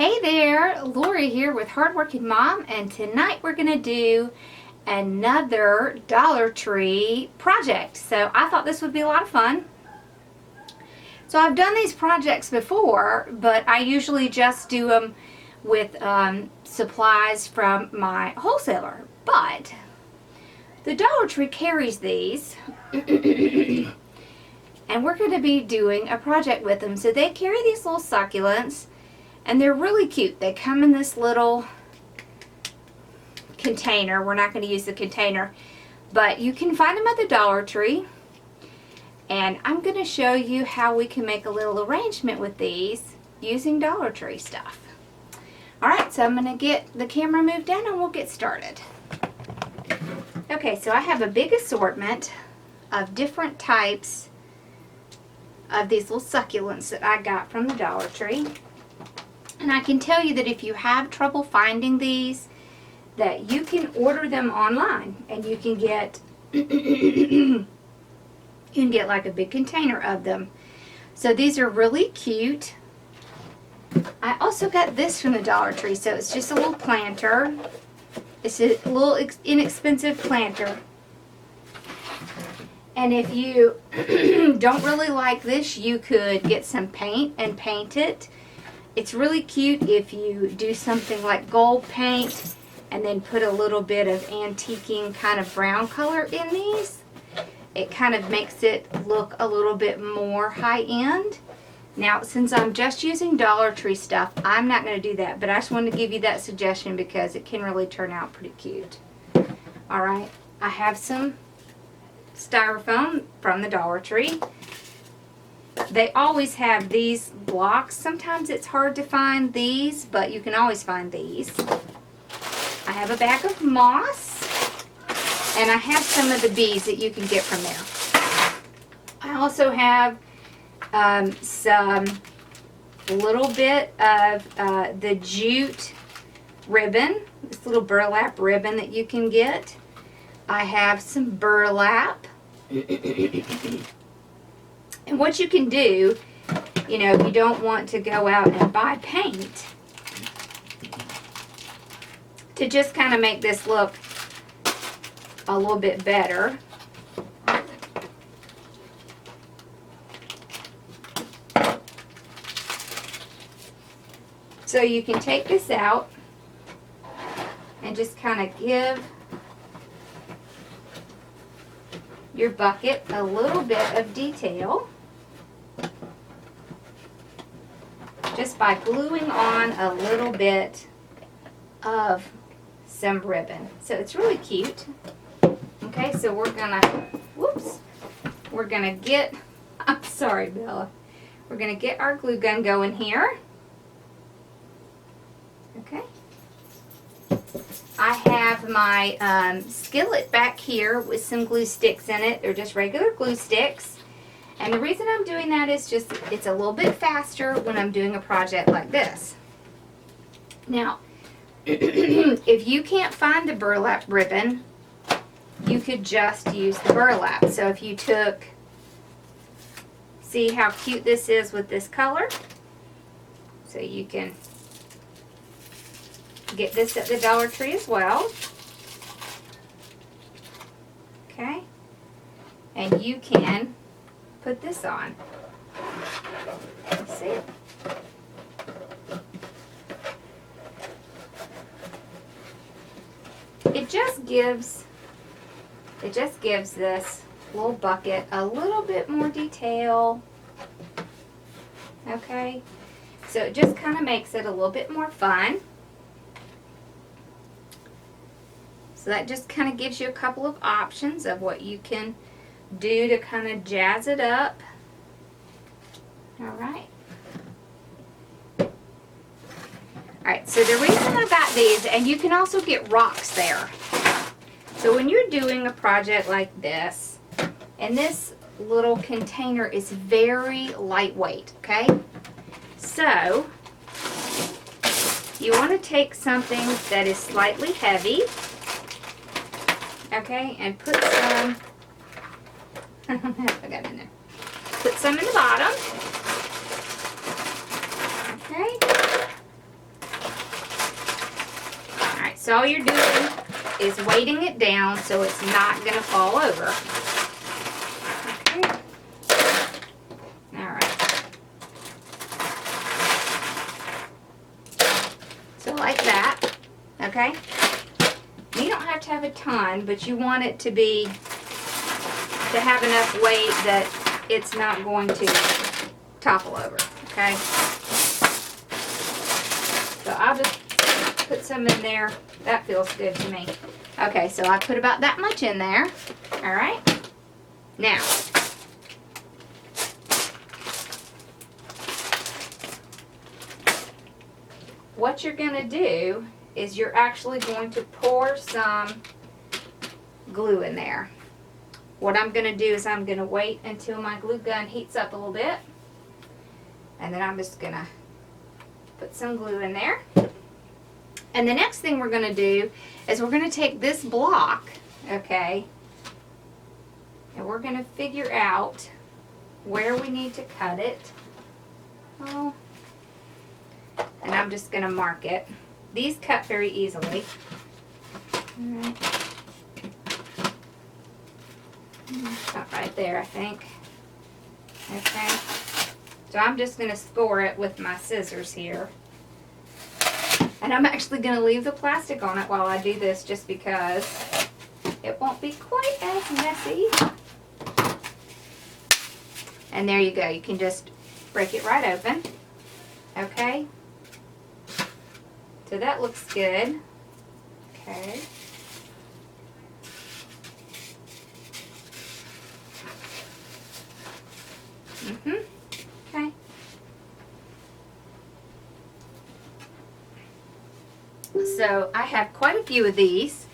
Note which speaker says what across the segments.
Speaker 1: Hey there, Lori here with Hardworking Mom, and tonight we're going to do another Dollar Tree project. So I thought this would be a lot of fun. So I've done these projects before, but I usually just do them with supplies from my wholesaler. But the Dollar Tree carries these, and we're going to be doing a project with them. So they carry these little succulents. And they're really cute. They come in this little container. We're not going to use the container, but you can find them at the Dollar Tree. And I'm going to show you how we can make a little arrangement with these using Dollar Tree stuff. Alright, so I'm going to get the camera moved down and we'll get started. Okay, so I have a big assortment of different types of these little succulents that I got from the Dollar Tree. And I can tell you that if you have trouble finding these, that you can order them online and you can get you can get like a big container of them. So these are really cute. I also got this from the Dollar Tree, so it's just a little planter. It's a little inexpensive planter. And if you don't really like this, you could get some paint and paint it. It's really cute if you do something like gold paint and then put a little bit of antiquing kind of brown color in these. It kind of makes it look a little bit more high-end. Now, since I'm just using Dollar Tree stuff, I'm not going to do that, but I just wanted to give you that suggestion because it can really turn out pretty cute. Alright, I have some styrofoam from the Dollar Tree. They always have these blocks. Sometimes it's hard to find these, but you can always find these. I have a bag of moss, and I have some of the beads that you can get from there. I also have some little bit of the jute ribbon, this little burlap ribbon that you can get. I have some burlap. And what you can do, you know, if you don't want to go out and buy paint, to just kind of make this look a little bit better, so you can take this out and just kind of give your bucket a little bit of detail just by gluing on a little bit of some ribbon. So it's really cute. Okay, so we're gonna get, I'm sorry, Bella. We're gonna get our glue gun going here. Okay. I have my skillet back here with some glue sticks in it. They're just regular glue sticks. And the reason I'm doing that is just it's a little bit faster when I'm doing a project like this. Now, if you can't find the burlap ribbon, you could just use the burlap. So if you took, see how cute this is with this color? So you can get this at the Dollar Tree as well. Okay? And you can put this on. See? It just gives this little bucket a little bit more detail. Okay? So it just kind of makes it a little bit more fun. So that just kind of gives you a couple of options of what you can do to kind of jazz it up. Alright. Alright, so the reason I got these, and you can also get rocks there. So when you're doing a project like this, and this little container is very lightweight, okay? So, you want to take something that is slightly heavy, okay, and put some, I got in there. Put some in the bottom, okay, So all you're doing is weighting it down so it's not going to fall over. Okay. All right. So like that. Okay. You don't have to have a ton, but you want it to have enough weight that it's not going to topple over. Okay. So I'll just put some in there. That feels good to me. Okay, so I put about that much in there. All right. Now, what you're going to do is you're actually going to pour some glue in there. What I'm going to do is I'm going to wait until my glue gun heats up a little bit. And then I'm just going to put some glue in there. And the next thing we're going to do is we're going to take this block, okay, and we're going to figure out where we need to cut it. Oh, and I'm just going to mark it. These cut very easily. All right. About right there, I think. Okay. So I'm just going to score it with my scissors here. And I'm actually going to leave the plastic on it while I do this just because it won't be quite as messy. And there you go. You can just break it right open. Okay. So that looks good. Okay. Okay. So I have quite a few of these.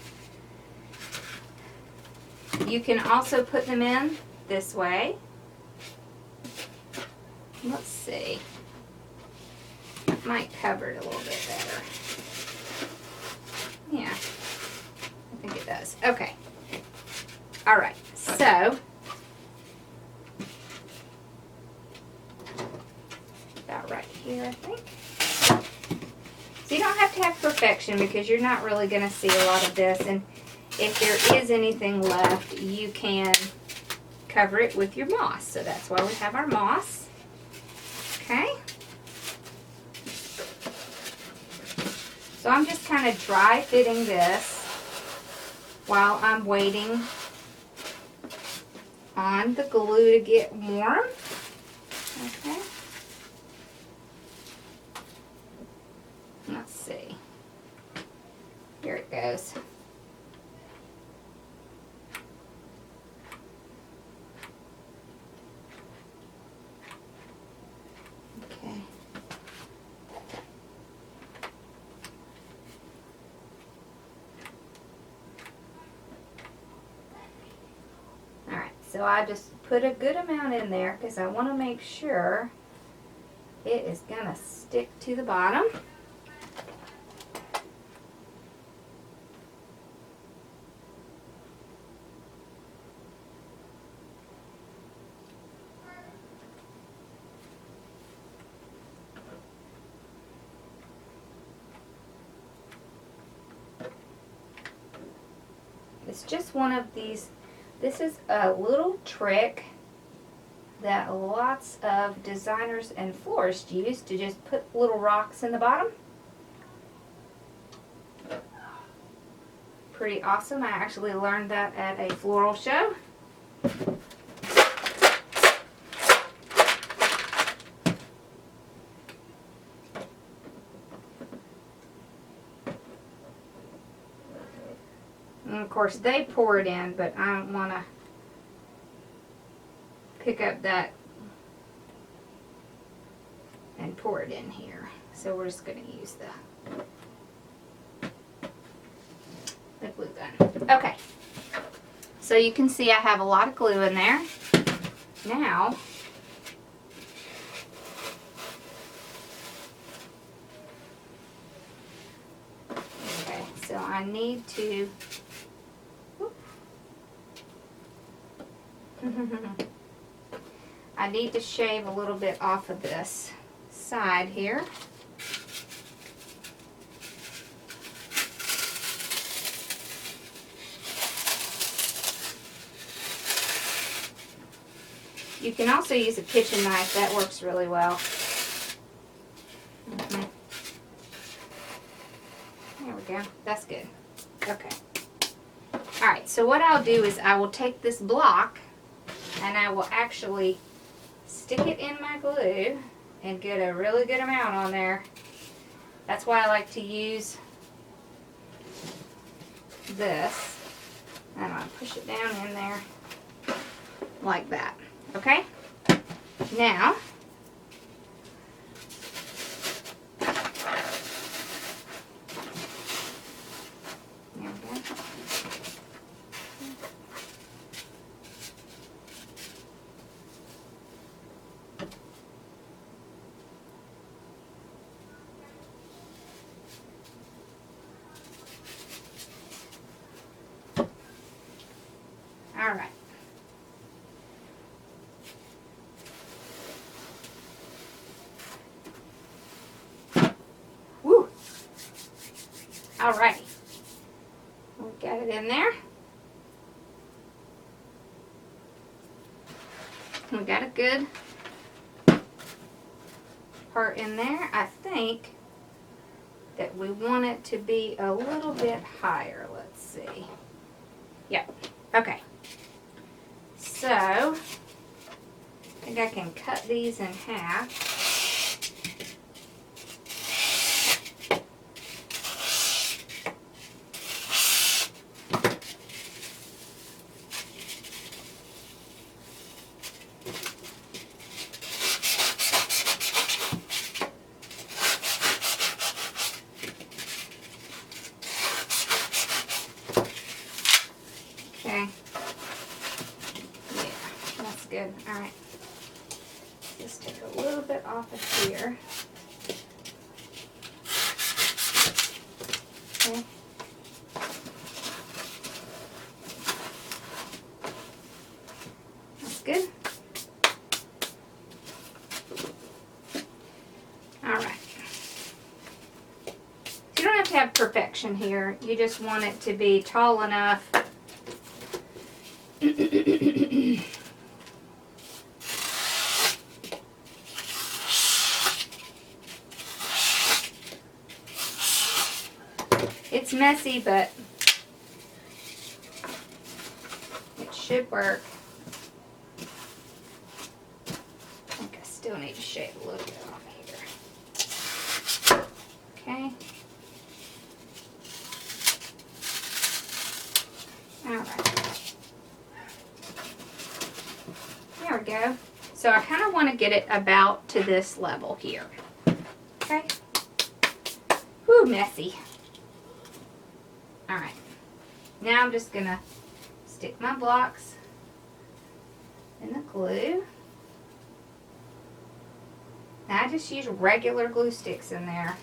Speaker 1: You can also put them in this way. Let's see. That might cover it a little bit better. Yeah, I think it does. Okay. All right. So about right here, I think. So you don't have to have perfection because you're not really going to see a lot of this. And if there is anything left, you can cover it with your moss. So that's why we have our moss. Okay. So I'm just kind of dry fitting this while I'm waiting on the glue to get warm. Okay. Let's see. Here it goes. Okay. All right, so I just put a good amount in there because I want to make sure it is going to stick to the bottom. It's just one of these. This is a little trick that lots of designers and florists use to just put little rocks in the bottom. Pretty awesome. I actually learned that at a floral show. And of course they pour it in, but I don't want to pick up that and pour it in here. So we're just going to use the glue gun. Okay. So you can see I have a lot of glue in there. Now, okay, so I need to I need to shave a little bit off of this side here. You can also use a kitchen knife. That works really well. There we go. That's good. Okay. Alright, so what I'll do is I will take this block and I will actually stick it in my glue and get a really good amount on there. That's why I like to use this. And I'll push it down in there like that. Okay? Now, there we go. All right. Woo. All right. We got it in there. We got a good part in there. I think that we want it to be a little bit higher. Let's see. Yep. Okay. So, I think I can cut these in half. Okay. Good. All right. Just take a little bit off of here. Okay. That's good. All right. You don't have to have perfection here. You just want it to be tall enough. It's messy, but it should work. I think I still need to shave a little bit off here. Okay. Alright. There we go. So I kind of want to get it about to this level here. Okay. Whew, messy. Alright, now I'm just going to stick my blocks in the glue. Now I just use regular glue sticks in there.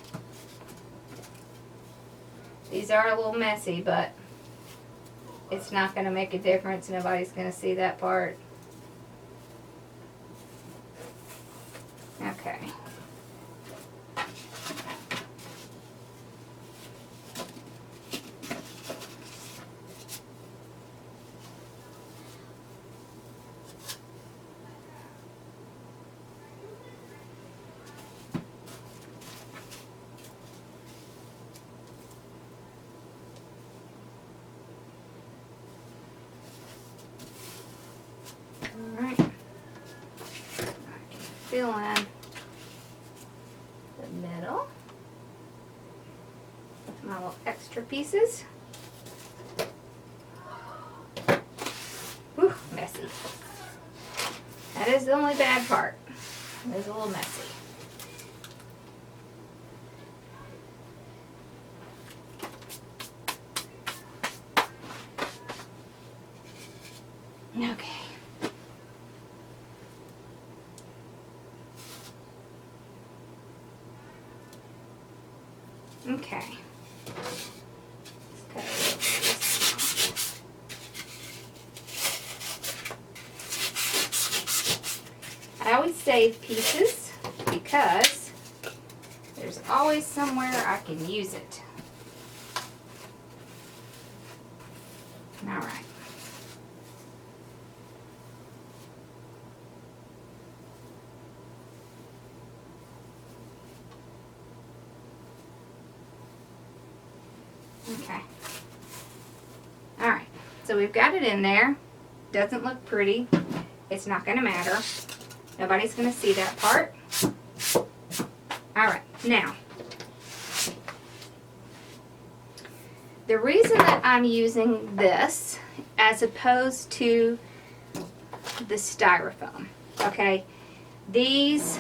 Speaker 1: These are a little messy, but it's not going to make a difference. Nobody's going to see that part. Okay. Alright, I can fill in the middle with my little extra pieces. Whew, messy. That is the only bad part. It is a little messy. Okay. Okay. I always save pieces because there's always somewhere I can use it. All right. Okay. Alright, so we've got it in there. Doesn't look pretty. It's not going to matter. Nobody's going to see that part. Alright, now, the reason that I'm using this as opposed to the styrofoam, okay, these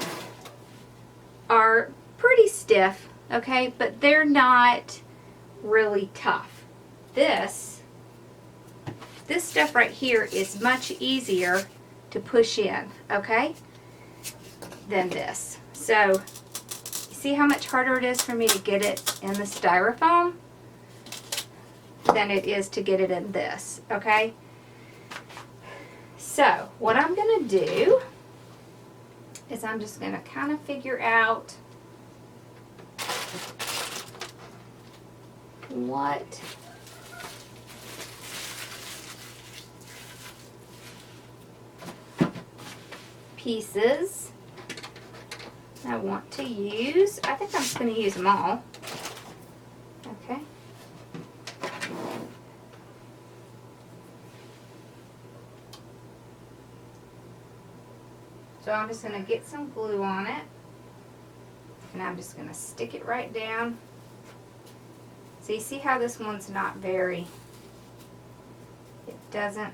Speaker 1: are pretty stiff, okay, but they're not really tough. This stuff right here is much easier to push in, okay, than this. So, you see how much harder it is for me to get it in the styrofoam than it is to get it in this, okay? So, what I'm going to do is I'm just going to kind of figure out what pieces I want to use. I think I'm just going to use them all. Okay. So I'm just going to get some glue on it, and I'm just going to stick it right down. So you see how this one's not very, it doesn't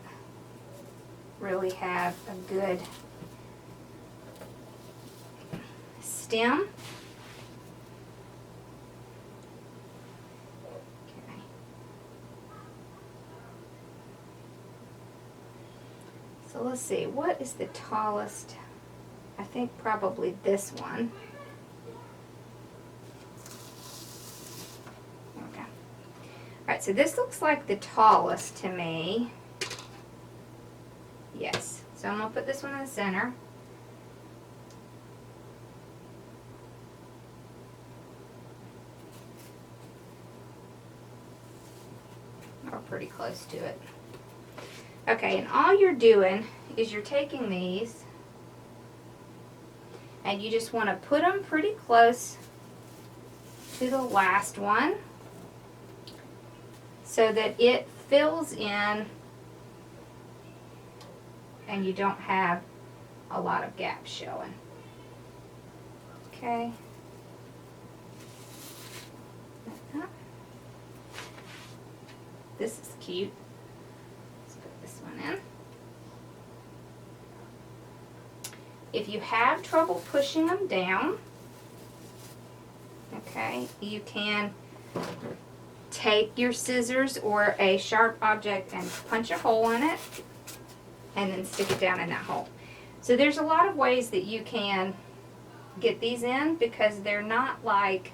Speaker 1: really have a good stem. Okay. So let's see, what is the tallest? I think probably this one. Okay. Alright, so this looks like the tallest to me. Yes. So I'm going to put this one in the center. Or pretty close to it. Okay, and all you're doing is you're taking these and you just want to put them pretty close to the last one so that it fills in and you don't have a lot of gaps showing. Okay. This is cute. Let's put this one in. If you have trouble pushing them down, okay, you can take your scissors or a sharp object and punch a hole in it and then stick it down in that hole. So there's a lot of ways that you can get these in because they're not like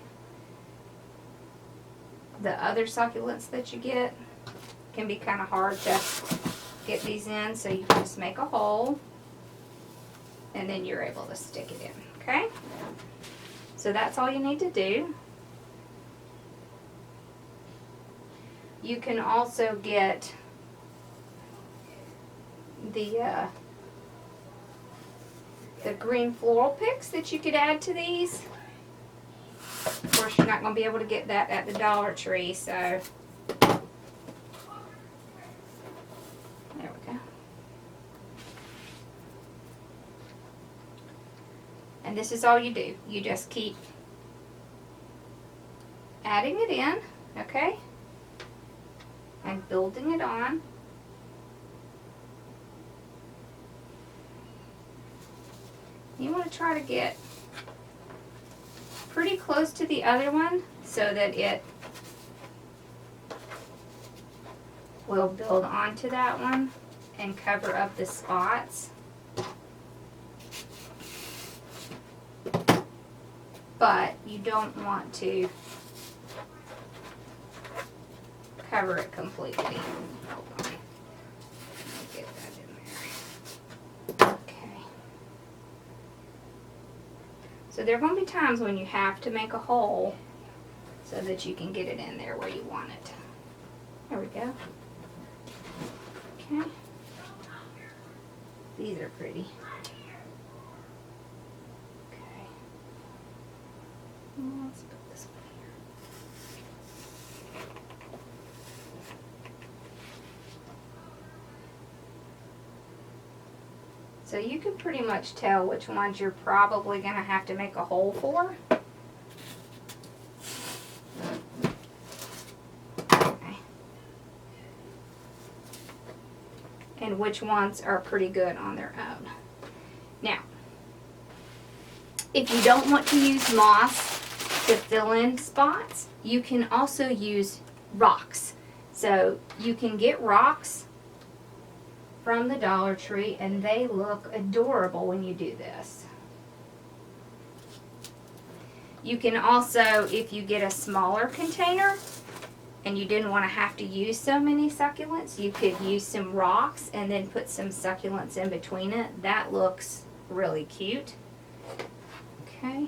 Speaker 1: the other succulents that you get. It can be kind of hard to get these in, so you can just make a hole and then you're able to stick it in, okay? So that's all you need to do. You can also get the green floral picks that you could add to these. Of course, you're not going to be able to get that at the Dollar Tree, so there we go. And this is all you do. You just keep adding it in, okay? And building it on. You want to try to get pretty close to the other one so that it will build onto that one and cover up the spots. But you don't want to cover it completely. Hold on. Let me get that in there. Okay. So there are going to be times when you have to make a hole so that you can get it in there where you want it. There we go. Okay. These are pretty. Okay. Let's put this one So you can pretty much tell which ones you're probably going to have to make a hole for. Okay. And which ones are pretty good on their own. Now, if you don't want to use moss to fill in spots, you can also use rocks. So you can get rocks from the Dollar Tree and they look adorable when you do this. You can also, if you get a smaller container and you didn't want to have to use so many succulents, you could use some rocks and then put some succulents in between it. That looks really cute. Okay.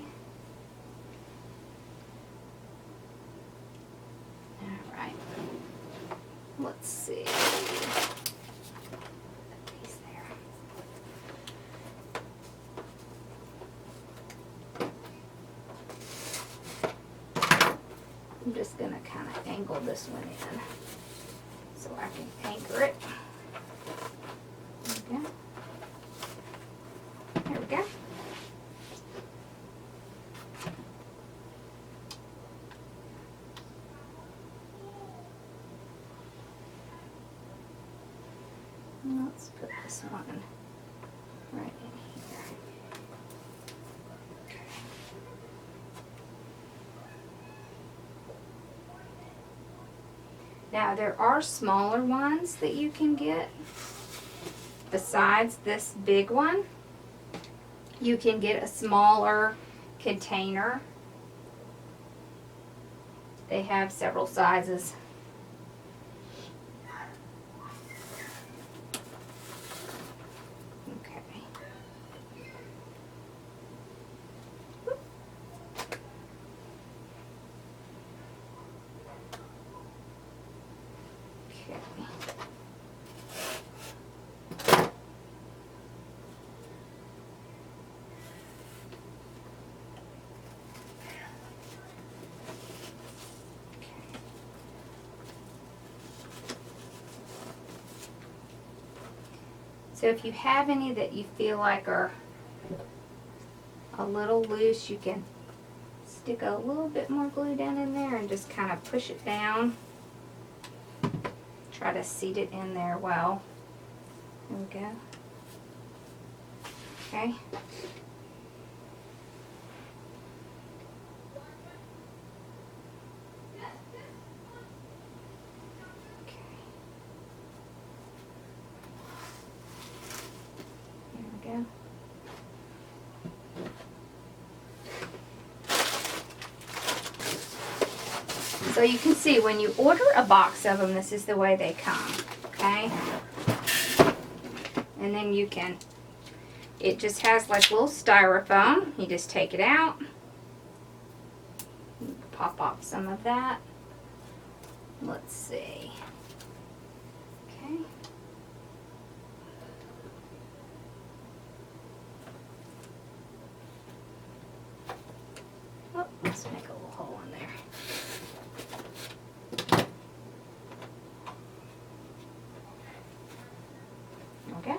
Speaker 1: All right. Let's see. I'm just going to kind of angle this one in so I can anchor it. There we go. There we go. Let's put this one right in here. Now there are smaller ones that you can get besides this big one. You can get a smaller container. They have several sizes. So if you have any that you feel like are a little loose, you can stick a little bit more glue down in there and just kind of push it down. Try to seat it in there well. There we go. Okay. So you can see when you order a box of them, this is the way they come, okay? And then you can, it just has like little styrofoam. You just take it out, pop off some of that. Let's see. Okay. Oh, let's make a little hole in there. Okay.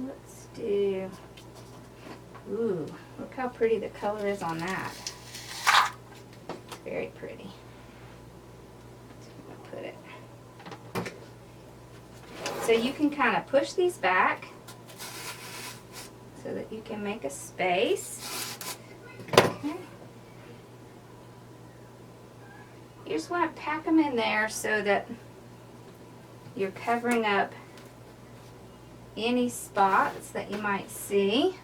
Speaker 1: Let's do, ooh, look how pretty the color is on that. It's very pretty. Just gonna put it. So you can kind of push these back so that you can make a space. Okay. You just want to pack them in there so that you're covering up any spots that you might see.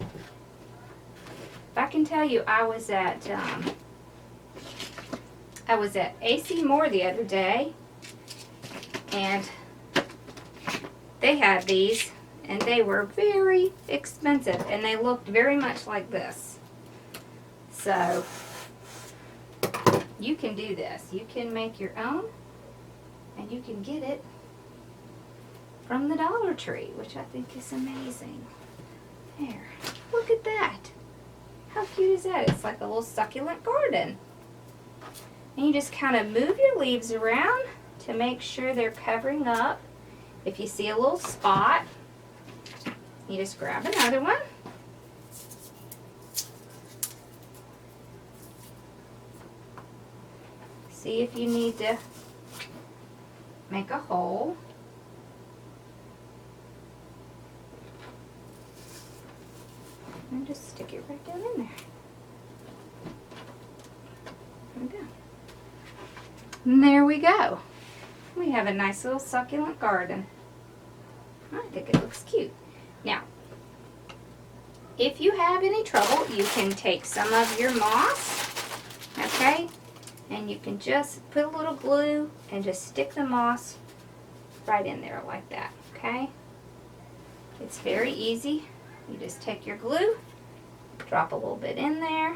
Speaker 1: If I can tell you, I was at AC Moore the other day, and they had these, and they were very expensive, and they looked very much like this. So you can do this. You can make your own, and you can get it from the Dollar Tree, which I think is amazing. There, look at that. How cute is that? It's like a little succulent garden. And you just kind of move your leaves around to make sure they're covering up. If you see a little spot, you just grab another one. See if you need to make a hole. And just stick it right down in there. And there we go. We have a nice little succulent garden. I think it looks cute. Now, if you have any trouble, you can take some of your moss, okay? And you can just put a little glue and just stick the moss right in there like that, okay? It's very easy. You just take your glue, drop a little bit in there,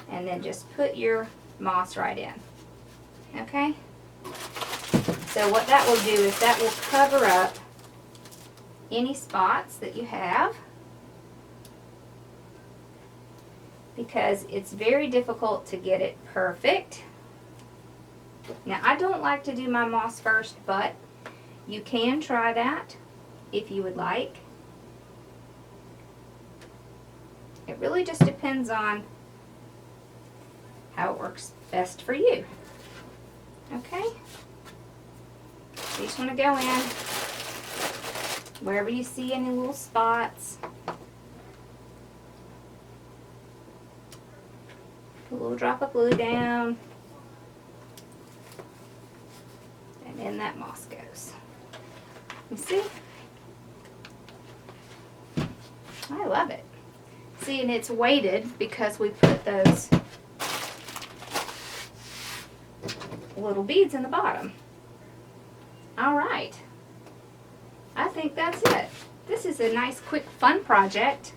Speaker 1: and then just put your moss right in, okay? So what that will do is that will cover up any spots that you have, because it's very difficult to get it perfect. Now, I don't like to do my moss first, but you can try that if you would like. It really just depends on how it works best for you. Okay? So you just want to go in wherever you see any little spots. Put a little drop of glue down. And in that moss goes. You see? I love it. See, and it's weighted because we put those little beads in the bottom. All right. I think that's it. This is a nice, quick, fun project.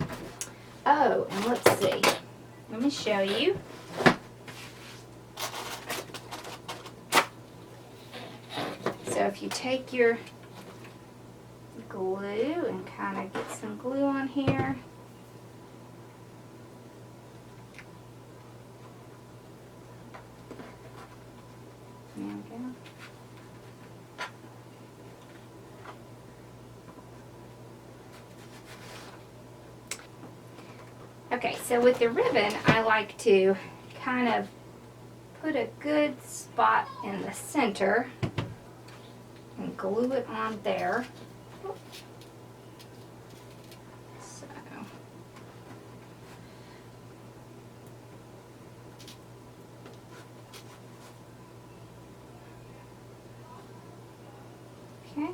Speaker 1: Oh, and let's see. Let me show you. So if you take your glue and kind of get some glue on here. There we go. Okay, so with the ribbon, I like to kind of put a good spot in the center and glue it on there. So. Okay.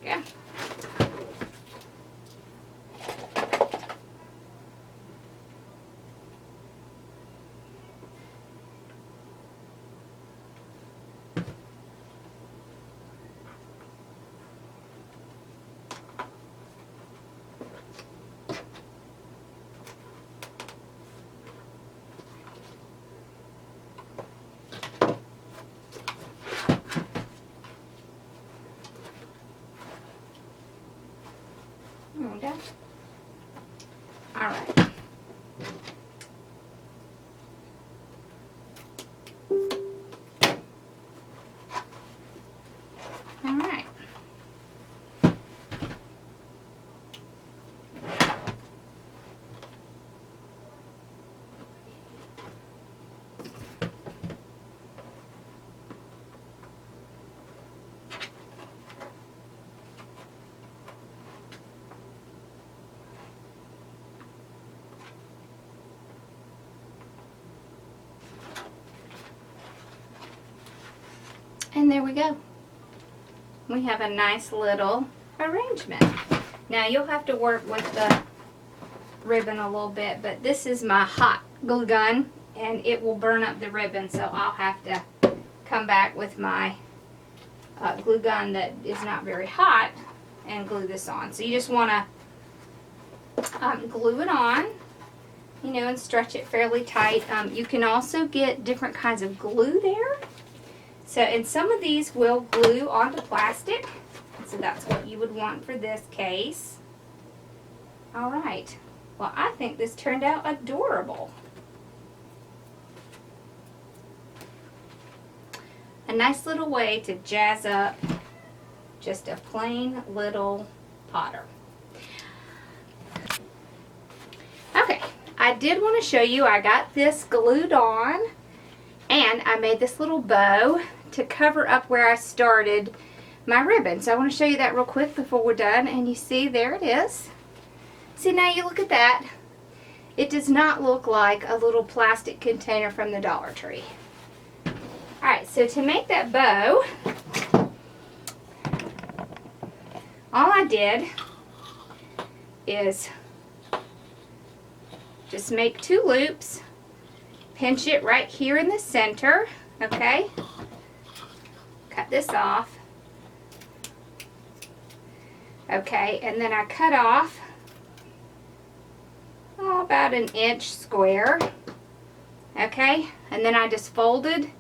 Speaker 1: Yeah. There we go. All right. All right. And there we go. We have a nice little arrangement. Now you'll have to work with the ribbon a little bit, but this is my hot glue gun and it will burn up the ribbon, so I'll have to come back with my glue gun that is not very hot and glue this on. So you just want to glue it on, you know, and stretch it fairly tight. You can also get different kinds of glue there. So, and some of these will glue onto plastic, and So that's what you would want for this case. All right. Well, I think this turned out adorable. A nice little way to jazz up just a plain little Potter. Okay, I did want to show you, I got this glued on and I made this little bow to cover up where I started my ribbon. So I want to show you that real quick before we're done, and you see there it is. See, now you look at that. It does not look like a little plastic container from the Dollar Tree. Alright, so to make that bow, all I did is just make 2 loops, pinch it right here in the center, okay? Cut this off. Okay, and then I cut off about 1 inch square, okay? And then I just folded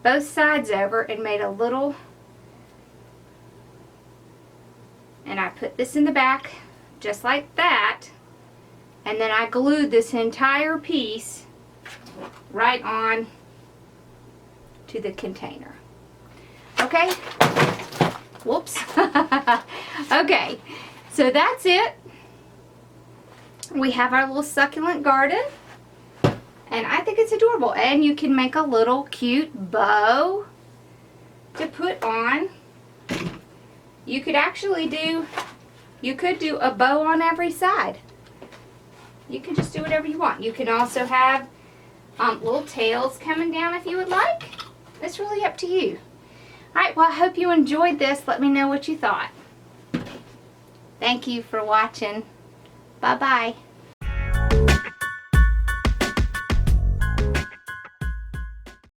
Speaker 1: both sides over and made a little, and I put this in the back just like that, and then I glued this entire piece right on to the container. Okay? Whoops. Okay, so that's it. We have our little succulent garden, and I think it's adorable. And you can make a little cute bow to put on. You could actually do, you could do a bow on every side. You can just do whatever you want. You can also have little tails coming down if you would like. It's really up to you. Alright, well, I hope you enjoyed this. Let me know what you thought. Thank you for watching. Bye-bye.